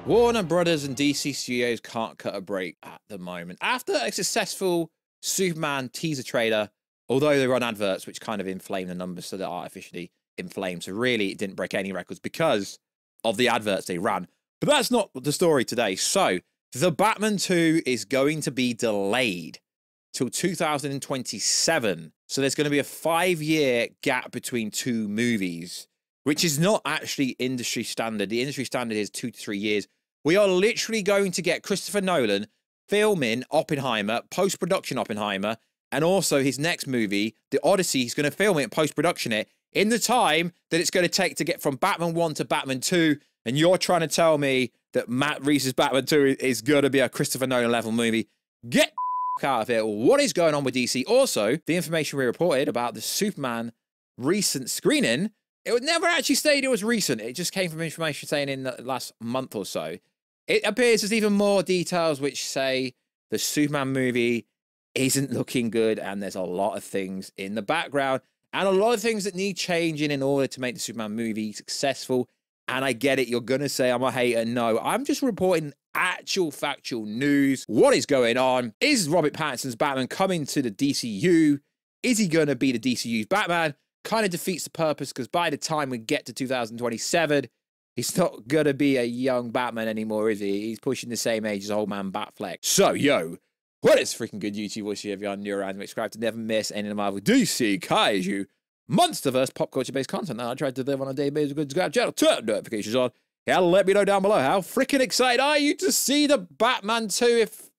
Warner Brothers and DC Studios can't cut a break at the moment. After a successful Superman teaser trailer, although they run adverts which kind of inflame the numbers so they're artificially inflamed, so really it didn't break any records because of the adverts they ran. But that's not the story today. So, The Batman 2 is going to be delayed till 2027. So there's going to be a 5-year gap between two movies, which is not actually industry standard. The industry standard is 2 to 3 years. We are literally going to get Christopher Nolan filming Oppenheimer, post-production Oppenheimer, and also his next movie, The Odyssey. He's going to film it and post-production it in the time that it's going to take to get from Batman 1 to Batman 2. And you're trying to tell me that Matt Reeves' Batman 2 is going to be a Christopher Nolan level movie? Get out of here. What is going on with DC? Also, the information we reported about the Superman recent screening, it never actually stated it was recent. It just came from information saying in the last month or so. It appears there's even more details which say the Superman movie isn't looking good and there's a lot of things in the background and a lot of things that need changing in order to make the Superman movie successful. And I get it, you're going to say I'm a hater. No, I'm just reporting actual factual news. What is going on? Is Robert Pattinson's Batman coming to the DCU? Is he going to be the DCU's Batman? Kind of defeats the purpose because by the time we get to 2027, he's not going to be a young Batman anymore, is he? He's pushing the same age as old man Batfleck. So, yo, what is freaking good YouTube voice here if you're new around, subscribe to never miss any of the Marvel, DC, Kaiju, MonsteVerse, pop culture-based content that I try to deliver on a daily basis. Good subscribe channel, turn notifications on. Yeah, let me know down below how freaking excited are you to see the Batman 2 if...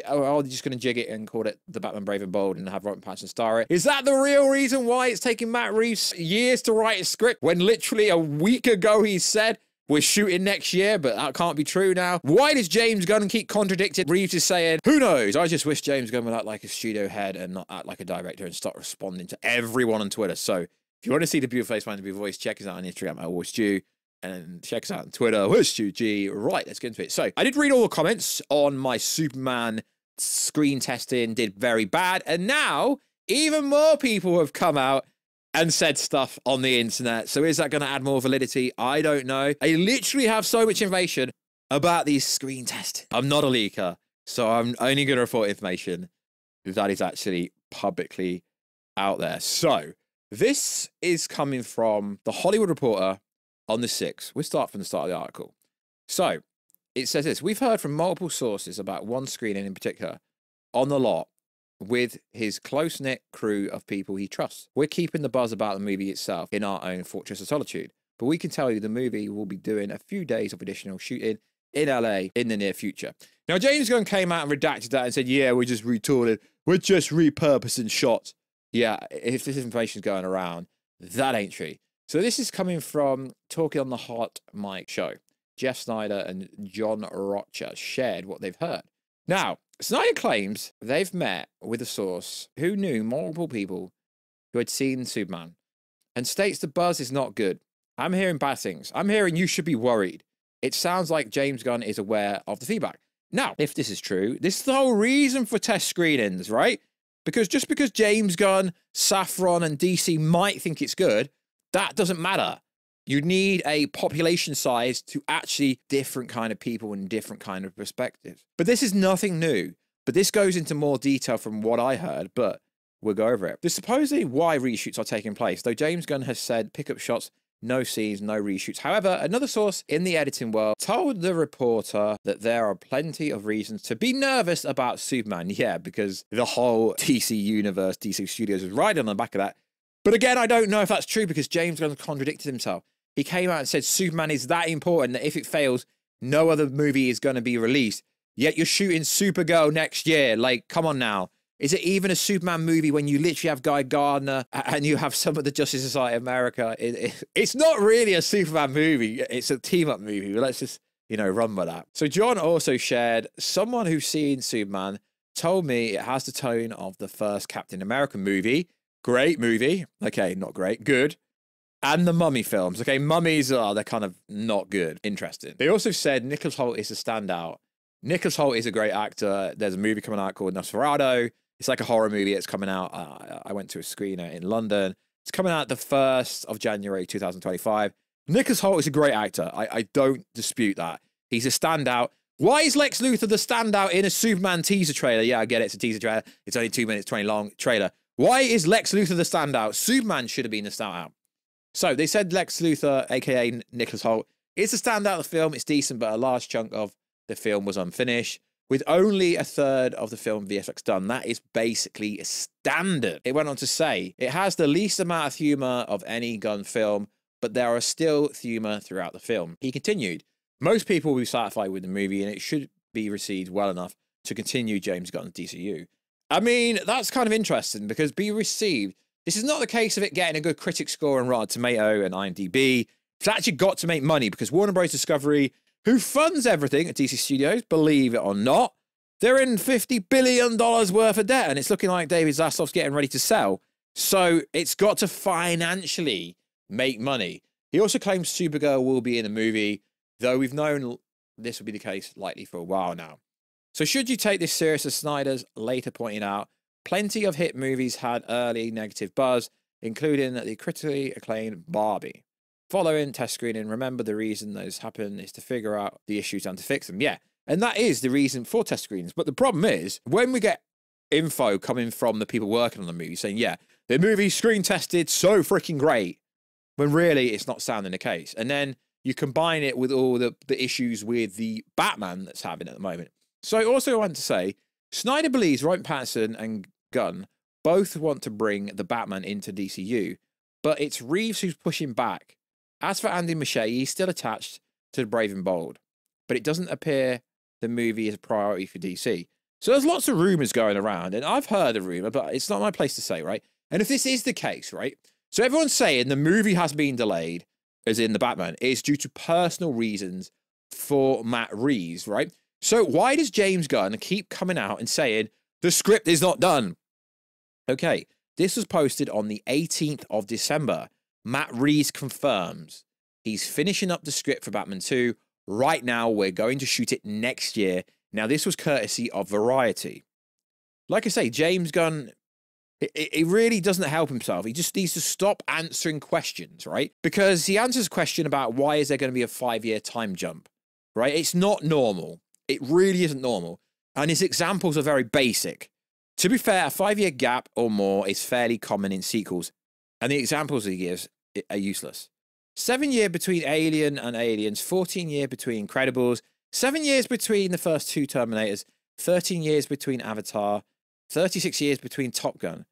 Or are they just going to jig it and call it The Batman Brave and Bold and have Robert Pattinson star it? Is that the real reason why it's taking Matt Reeves years to write a script when literally a week ago he said we're shooting next year, but that can't be true now? Why does James Gunn keep contradicting? Reeves is saying, who knows? I just wish James Gunn would act like a studio head and not act like a director and start responding to everyone on Twitter. So if you want to see the beautiful face behind the beautiful voice, check us out on Instagram at Warstu. And check us out on Twitter, WarstuG. Right, let's get into it. So I did read all the comments on my Superman screen testing, did very bad. And now even more people have come out and said stuff on the internet. So is that going to add more validity? I don't know. I literally have so much information about these screen tests. I'm not a leaker, so I'm only going to report information that is actually publicly out there. So this is coming from The Hollywood Reporter on the 6th. We'll start from the start of the article. So it says this: we've heard from multiple sources about one screening in particular on the lot with his close-knit crew of people he trusts. We're keeping the buzz about the movie itself in our own Fortress of Solitude, but we can tell you the movie will be doing a few days of additional shooting in LA in the near future. Now, James Gunn came out and redacted that and said, yeah, we're just retooling, we're just repurposing shots. Yeah, if this information is going around, that ain't true. So this is coming from Talking on the Hot Mic show. Jeff Snyder and John Rocha shared what they've heard. Now, Snyder claims they've met with a source who knew multiple people who had seen Superman and states the buzz is not good. I'm hearing bad things. I'm hearing you should be worried. It sounds like James Gunn is aware of the feedback. Now, if this is true, this is the whole reason for test screenings, right? Because just because James Gunn, Saffron, and DC might think it's good, that doesn't matter. You need a population size to actually different kind of people and different kind of perspectives. But this is nothing new. But this goes into more detail from what I heard, but we'll go over it. There's supposedly why reshoots are taking place, though James Gunn has said pickup shots, no scenes, no reshoots. However, another source in the editing world told the reporter that there are plenty of reasons to be nervous about Superman. Yeah, because the whole DC universe, DC Studios is riding on the back of that. But again, I don't know if that's true because James Gunn contradicted himself. He came out and said Superman is that important that if it fails, no other movie is going to be released. Yet you're shooting Supergirl next year. Like, come on now. Is it even a Superman movie when you literally have Guy Gardner and you have some of the Justice Society of America? It's not really a Superman movie. It's a team-up movie. But let's just, you know, run with that. So John also shared, someone who's seen Superman told me it has the tone of the first Captain America movie. Great movie. Okay, not great. Good. And the Mummy films. Okay, Mummies are, they're kind of not good. Interesting. They also said Nicholas Hoult is a standout. Nicholas Hoult is a great actor. There's a movie coming out called Nosferatu. It's like a horror movie. It's coming out. I went to a screener in London. It's coming out the 1st of January, 2025. Nicholas Hoult is a great actor. I don't dispute that. He's a standout. Why is Lex Luthor the standout in a Superman teaser trailer? Yeah, I get it. It's a teaser trailer. It's only 2 minutes 20 long trailer. Why is Lex Luthor the standout? Superman should have been the standout. So they said Lex Luthor, aka Nicholas Hoult, is the standout of the film. It's decent, but a large chunk of the film was unfinished. With only a third of the film VFX done, that is basically standard. It went on to say, it has the least amount of humor of any Gunn film, but there are still humor throughout the film. He continued, most people will be satisfied with the movie and it should be received well enough to continue James Gunn's DCU. I mean, that's kind of interesting because be received, this is not the case of it getting a good critic score on Rotten Tomato and IMDb. It's actually got to make money because Warner Bros. Discovery, who funds everything at DC Studios, believe it or not, they're in $50 billion worth of debt, and it's looking like David Zaslav's getting ready to sell. So it's got to financially make money. He also claims Supergirl will be in the movie, though we've known this will be the case likely for a while now. So should you take this serious, as Snyder's later pointing out, plenty of hit movies had early negative buzz, including the critically acclaimed Barbie. Following test screening, remember the reason those happen is to figure out the issues and to fix them. Yeah, and that is the reason for test screenings. But the problem is, when we get info coming from the people working on the movie saying, yeah, the movie's screen tested so freaking great, when really it's not sounding the case. And then you combine it with all the issues with the Batman that's happening at the moment. So I also want to say, Snyder believes Robert Pattinson and Gunn both want to bring the Batman into DCU, but it's Reeves who's pushing back. As for Andy Muschietti, he's still attached to the Brave and Bold, but it doesn't appear the movie is a priority for DC. So there's lots of rumors going around, and I've heard a rumor, but it's not my place to say, right? And if this is the case, right? So everyone's saying the movie has been delayed, as in the Batman, is due to personal reasons for Matt Reeves, right? So why does James Gunn keep coming out and saying the script is not done? Okay, this was posted on the 18th of December. Matt Reeves confirms he's finishing up the script for Batman 2. Right now, we're going to shoot it next year. Now, this was courtesy of Variety. Like I say, James Gunn, it really doesn't help himself. He just needs to stop answering questions, right? Because he answers a question about why is there going to be a 5-year time jump, right? It's not normal. It really isn't normal. And his examples are very basic. To be fair, a 5-year gap or more is fairly common in sequels. And the examples he gives are useless. 7 year between Alien and Aliens, 14 year between Incredibles, 7 years between the first 2 Terminators, 13 years between Avatar, 36 years between Top Gun.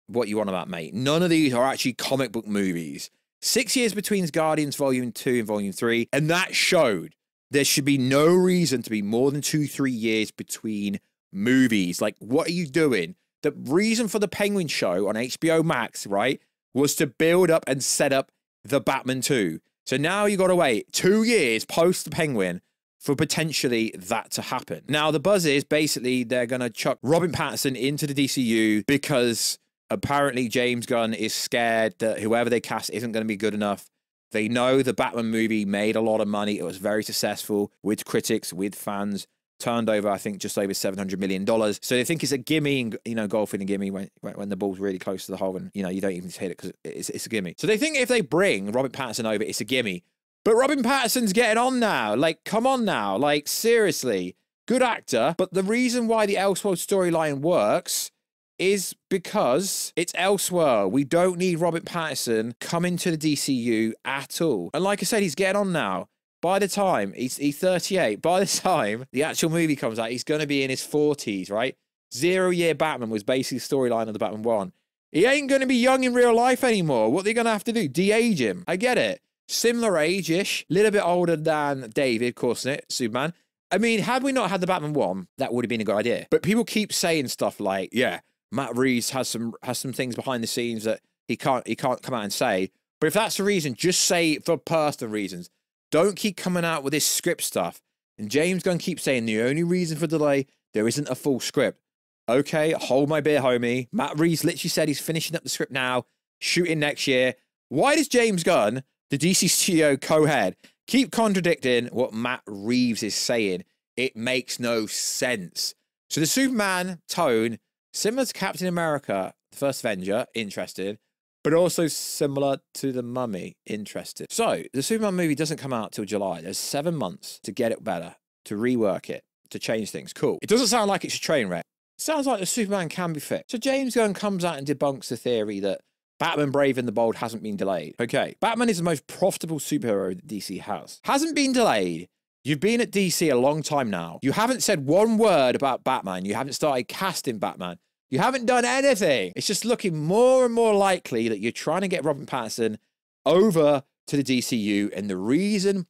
What you want about, mate? None of these are actually comic book movies. 6 years between Guardians Volume 2 and Volume 3, and that showed there should be no reason to be more than 2-3 years between movies. Like, what are you doing? The reason for the Penguin show on HBO Max, right, was to build up and set up the Batman 2. So now you got to wait 2 years post the Penguin for potentially that to happen. Now, the buzz is basically they're going to chuck Robert Pattinson into the DCU because apparently James Gunn is scared that whoever they cast isn't going to be good enough. They know the Batman movie made a lot of money. It was very successful with critics, with fans. Turned over, I think, just over $700 million. So they think it's a gimme, and, you know, golfing a gimme when the ball's really close to the hole and, you know, you don't even hit it because it's a gimme. So they think if they bring Robert Pattinson over, it's a gimme. But Robert Pattinson's getting on now. Like, come on now. Like, seriously. Good actor. But the reason why the Elseworld storyline works is because it's Elseworld. We don't need Robert Pattinson coming to the DCU at all. And like I said, he's getting on now. By the time he's 38, by the time the actual movie comes out, he's going to be in his 40s, right? 0 Year Batman was basically the storyline of the Batman 1. He ain't going to be young in real life anymore. What are they going to have to do? De-age him. I get it. Similar age-ish, a little bit older than David, Coursenet, Superman. I mean, had we not had the Batman 1, that would have been a good idea. But people keep saying stuff like, yeah, Matt Reeves has some things behind the scenes that he can't come out and say. But if that's the reason, just say it for personal reasons. Don't keep coming out with this script stuff. And James Gunn keeps saying the only reason for delay, there isn't a full script. Okay, hold my beer, homie. Matt Reeves literally said he's finishing up the script now, shooting next year. Why does James Gunn, the DC Studio co-head, keep contradicting what Matt Reeves is saying? It makes no sense. So the Superman tone, similar to Captain America, the first Avenger, interesting. but also similar to The Mummy. Interesting. So the Superman movie doesn't come out till July. There's 7 months to get it better, to rework it, to change things. Cool. It doesn't sound like it's a train wreck. It sounds like the Superman can be fixed. So James Gunn comes out and debunks the theory that Batman Brave and the Bold hasn't been delayed. Okay, Batman is the most profitable superhero that DC has. Hasn't been delayed. You've been at DC a long time now. You haven't said one word about Batman. You haven't started casting Batman. You haven't done anything. It's just looking more and more likely that you're trying to get Robert Pattinson over to the DCU. And the reason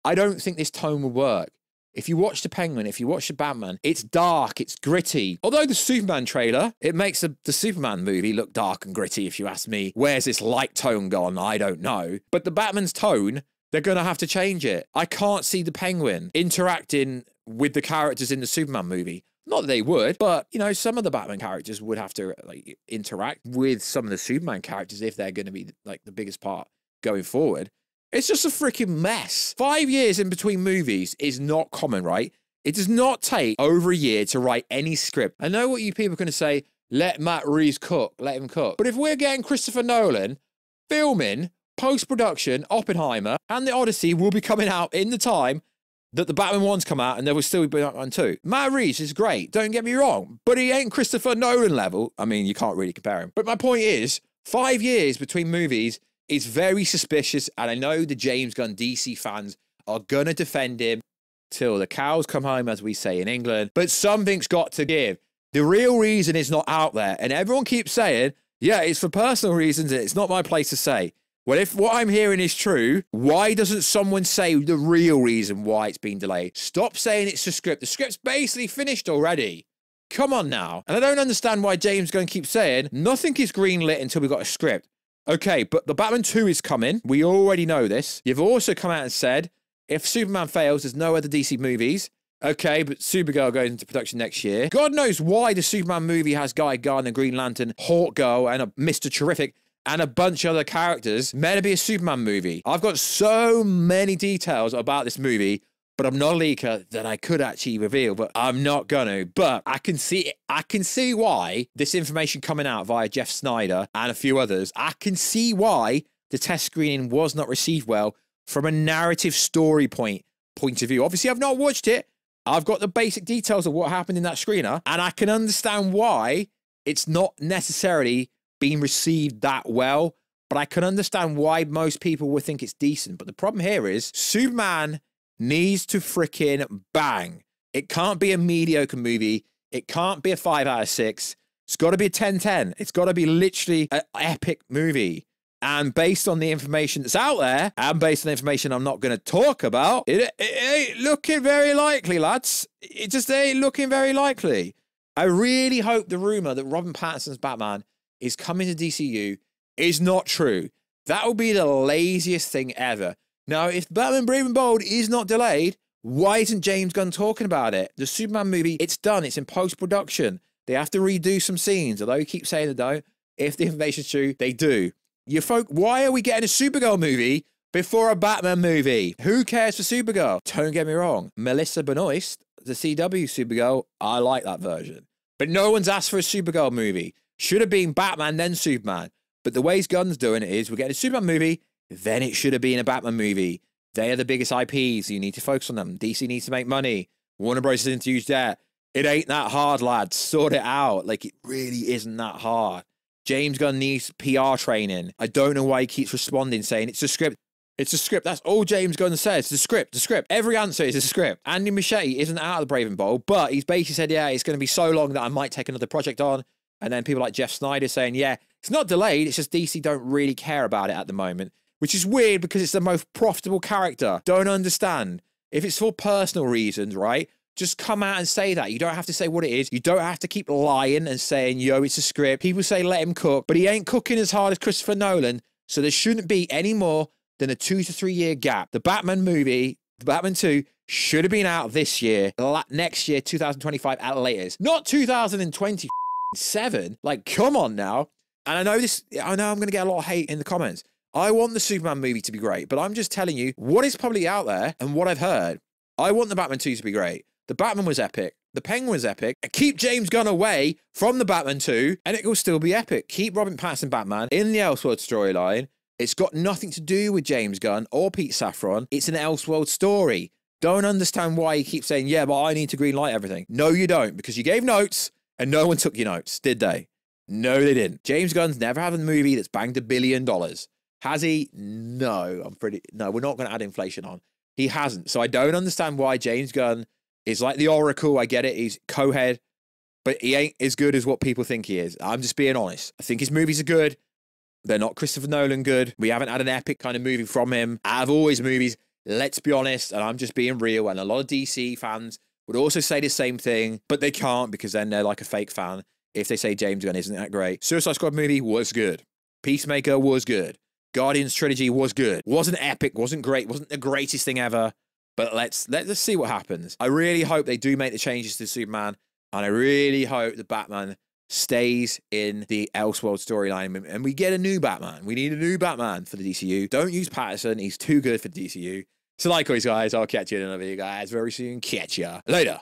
I don't think this tone will work, if you watch the Penguin, if you watch the Batman, it's dark, it's gritty. Although the Superman trailer, it makes the Superman movie look dark and gritty, if you ask me. Where's this light tone gone? I don't know. But the Batman's tone, they're going to have to change it. I can't see the Penguin interacting with the characters in the Superman movie. Not that they would, but, you know, some of the Batman characters would have to, like, interact with some of the Superman characters if they're going to be, like, the biggest part going forward. It's just a freaking mess. 5 years in between movies is not common, right? It does not take over a year to write any script. I know what you people are going to say, let Matt Reeves cook, let him cook. But if we're getting Christopher Nolan filming, post-production, Oppenheimer, and The Odyssey will be coming out in the time that the Batman 1's come out, and there will still be Batman 2. Matt Reeves is great, don't get me wrong, but he ain't Christopher Nolan level. I mean, you can't really compare him. But my point is, 5 years between movies is very suspicious, and I know the James Gunn DC fans are gonna defend him till the cows come home, as we say in England, but something's got to give. The real reason is not out there, and everyone keeps saying, yeah, it's for personal reasons, and it's not my place to say. Well, if what I'm hearing is true, why doesn't someone say the real reason why it's been delayed? Stop saying it's a script. The script's basically finished already. Come on now. And I don't understand why James Gunn keeps saying nothing is greenlit until we've got a script. Okay, but the Batman 2 is coming. We already know this. You've also come out and said, if Superman fails, there's no other DC movies. Okay, but Supergirl goes into production next year. God knows why the Superman movie has Guy Gardner, Green Lantern, Hawkgirl, and a Mr. Terrific, and a bunch of other characters. Meant to be a Superman movie. I've got so many details about this movie, but I'm not a leaker that I could actually reveal, but I'm not gonna. But I can see why this information coming out via Jeff Snyder and a few others, I can see why the test screening was not received well from a narrative story point of view. Obviously, I've not watched it. I've got the basic details of what happened in that screener, and I can understand why it's not necessarily being received that well, but I can understand why most people would think it's decent. But the problem here is Superman needs to freaking bang. It can't be a mediocre movie. It can't be a 5 out of 6. It's got to be a 10/10. It's got to be literally an epic movie. And based on the information that's out there, and based on the information I'm not going to talk about, it ain't looking very likely, lads. It just ain't looking very likely. I really hope the rumor that Robert Pattinson's Batman is coming to DCU is not true. That would be the laziest thing ever. Now, if Batman Brave and Bold is not delayed, why isn't James Gunn talking about it? The Superman movie, it's done. It's in post-production. They have to redo some scenes, although he keeps saying they don't. If the information's true, they do. You folk, why are we getting a Supergirl movie before a Batman movie? Who cares for Supergirl? Don't get me wrong. Melissa Benoist, the CW Supergirl, I like that version. But no one's asked for a Supergirl movie. Should have been Batman, then Superman. But the way Gunn's doing it is we're getting a Superman movie, then it should have been a Batman movie. They are the biggest IPs. You need to focus on them. DC needs to make money. Warner Bros. Is into huge debt. It ain't that hard, lads. Sort it out. Like, it really isn't that hard. James Gunn needs PR training. I don't know why he keeps responding, saying it's a script. It's a script. That's all James Gunn says. It's a script. The script. Every answer is a script. Andy Muschietti isn't out of the Brave and Bold, but he's basically said, yeah, it's going to be so long that I might take another project on. And then people like Jeff Snyder saying, yeah, it's not delayed. It's just DC don't really care about it at the moment, which is weird because it's the most profitable character. Don't understand. If it's for personal reasons, right? Just come out and say that. You don't have to say what it is. You don't have to keep lying and saying, yo, it's a script. People say let him cook, but he ain't cooking as hard as Christopher Nolan. So there shouldn't be any more than a 2 to 3 year gap. The Batman movie, the Batman 2, should have been out this year, next year, 2025 at latest. Not 2027. Like, come on now. And I know I'm going to get a lot of hate in the comments. I want the Superman movie to be great, but I'm just telling you what is probably out there and what I've heard. I want the Batman 2 to be great. The Batman was epic. the Penguin's epic, and keep James Gunn away from the Batman 2, and it will still be epic. Keep Robert Pattinson Batman in the Elseworld storyline. It's got nothing to do with James Gunn or Pete Safran. It's an Elseworld story. Don't understand why you keep saying, yeah, but I need to greenlight everything. No, you don't, because you gave notes and no one took your notes, did they? No, they didn't. James Gunn's never had a movie that's banged $1 billion. Has he? No, no, we're not going to add inflation on. He hasn't. So I don't understand why James Gunn is like the Oracle. I get it. He's co-head, but he ain't as good as what people think he is. I'm just being honest. I think his movies are good. They're not Christopher Nolan good. We haven't had an epic kind of movie from him. Out of all his movies, let's be honest, and I'm just being real, and a lot of DC fans would also say the same thing, but they can't because then they're like a fake fan if they say James Gunn isn't that great. Suicide Squad movie was good. Peacemaker was good. Guardians trilogy was good. Wasn't epic, wasn't great, wasn't the greatest thing ever, but let's see what happens. I really hope they do make the changes to Superman, and I really hope the Batman stays in the Elseworld storyline, and we get a new Batman. We need a new Batman for the DCU. Don't use Pattinson. He's too good for the DCU. So like always, guys, I'll catch you in another video, guys, very soon. Catch ya later.